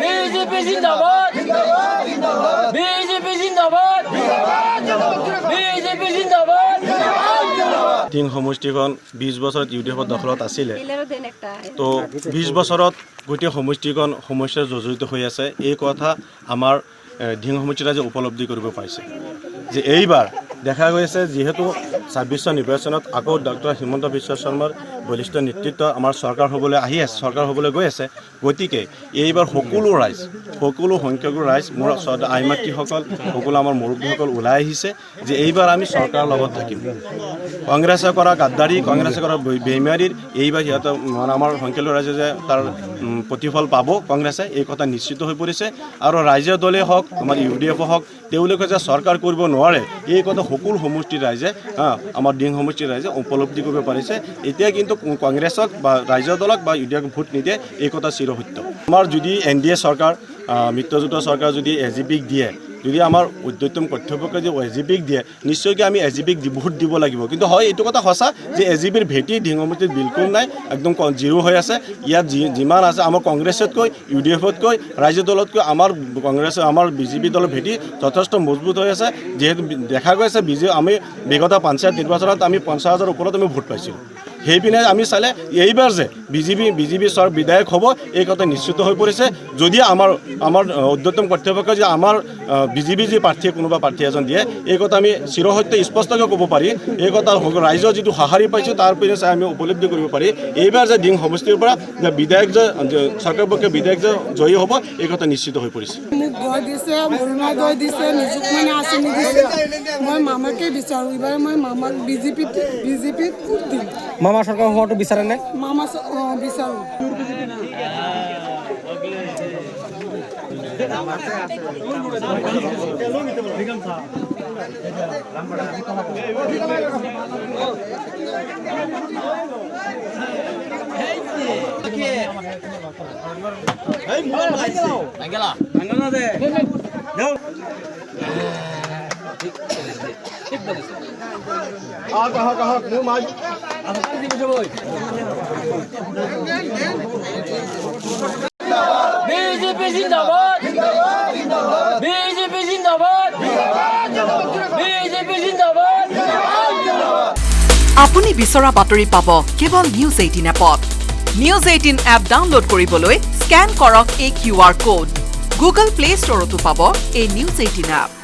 BJP জিন্দাবাদ BJP জিন্দাবাদ BJP জিন্দাবাদ টিং সমষ্টিখন 20 বছৰত ইউডিএফৰ দখলত আছিলে তো 20 বছৰত গোটেই সমষ্টিখন সমস্যাৰ জৰ্জৰিত হৈ আছে এই কথা আমাৰ ঢিং সমষ্টি ৰাইজে উপলব্ধি কৰিব পাৰিছে যে এইবাৰ দেখা গৈছে যিহেতু 26 নিৰ্বাচনত আকৌ ডক্টৰ হিমন্ত বিশ্ব শৰ্মাৰ বলিষ্ঠ নেতৃত্ব আমাৰ চৰকাৰ হ'বলৈ আহি আছে চৰকাৰ হ'বলৈ গৈ আছে গতিকে এইবাৰ সকলো ৰাইজ সকলো সংখ্যক ৰাইজ মোৰ আইমাতৃসকল সকলো আমাৰ মুৰব্বীসকল ওলাই আহিছে যে এইবাৰ আমি চৰকাৰৰ লগত থাকিম কংগ্ৰেছে কৰা গাদ্দাৰী কংগ্ৰেছে কৰা বেইমাৰীৰ এইবাৰ সিহঁতৰ আমাৰ সংখ্যক ৰাইজে যে তাৰ প্ৰতিফল পাব কংগ্ৰেছে এই কথা নিশ্চিত হৈ পৰিছে আৰু ৰাইজৰ দলে হওক আমাৰ ইউডিএফ হওক তেওঁলোকে যে চৰকাৰ কৰিব নোৱাৰে এই কথা সকলো সমষ্টিৰ ৰাইজে আমাৰ ঢিং সমষ্টিৰ ৰাইজে উপলব্ধি কৰিব পাৰিছে এতিয়া কিন্তু কংগ্ৰেছক বা ৰাইজৰ দলক বা ইউডিএফক ভোট নিদিয়ে এই কথা চিৰসত্য আমাৰ যদি এনডিএ চৰকাৰ মিত্ৰজোঁটৰ চৰকাৰ যদি এজিপিক দিয়ে যদি আমাৰ উদ্যতম কৰ্তব্যকে যদি এজিপিক দিয়ে নিশ্চয়কৈ আমি এজিপিক ভোট দিব লাগিব কিন্তু হয় এইটো কথা সঁচা যে এজিপিৰ ভেটি ঢিং সমষ্টিত বিলকুল নাই একদম জিৰ' হৈ আছে ইয়াত যিমান আছে আমাৰ কংগ্ৰেছতকৈ ইউডিএফতকৈ ৰাজ্য দলতকৈ আমাৰ কংগ্ৰেছ আমাৰ বিজেপি দলৰ ভেটি যথেষ্ট মজবুত হৈ আছে যিহেতু দেখা গৈছে আমি বিগত পঞ্চায়ত নিৰ্বাচনত আমি 50,000 ওপৰত আমি ভোট পাইছিলোঁ সেইপিনে আমি চালে এইবাৰ যে বিজেপি চৰ বিধায়ক হ'ব এই কথা নিশ্চিত হৈ পৰিছে যদি আমাৰ উদ্যতম কৰ্তব্যকে যে আমাৰ বিজেপি যি প্ৰাৰ্থীয়ে কোনোবা প্ৰাৰ্থী এজন দিয়ে এই কথা আমি চিৰসত্য স্পষ্টকৈ ক'ব পাৰি এই কথা ৰাইজৰ যিটো সঁহাৰি পাইছোঁ তাৰ পিনে চাই আমি উপলব্ধি কৰিব পাৰি এইবাৰ যে ঢিং সমষ্টিৰ পৰা যে বিধায়ক যে চৰকাৰৰ পক্ষে বিধায়ক যে জয়ী হ'ব এই কথা নিশ্চিত হৈ পৰিছে মোক গৈ দিছে মৰুণা গৈ দিছে নিযুক মানে আঁচনি দিছে মই মামাকে বিচাৰোঁ এইবাৰ মই মামাক বিজেপিত ভোট দিম মামা চৰকাৰ হোৱাটো বিচাৰে নে মামা বিচাৰোঁ বিজেপি জিন্দাবাদ বিজেপি জিন্দাবাদ বিজেপি জিন্দাবাদ আপুনি বিচৰা বাতৰি পাব কেৱল নিউজ 18 এপত নিউজ 18 এপ ডাউনলোড কৰিবলৈ স্কেন কৰক এই QR কোড গুগল প্লে ষ্টৰতো পাব এই নিউজ 18 এপ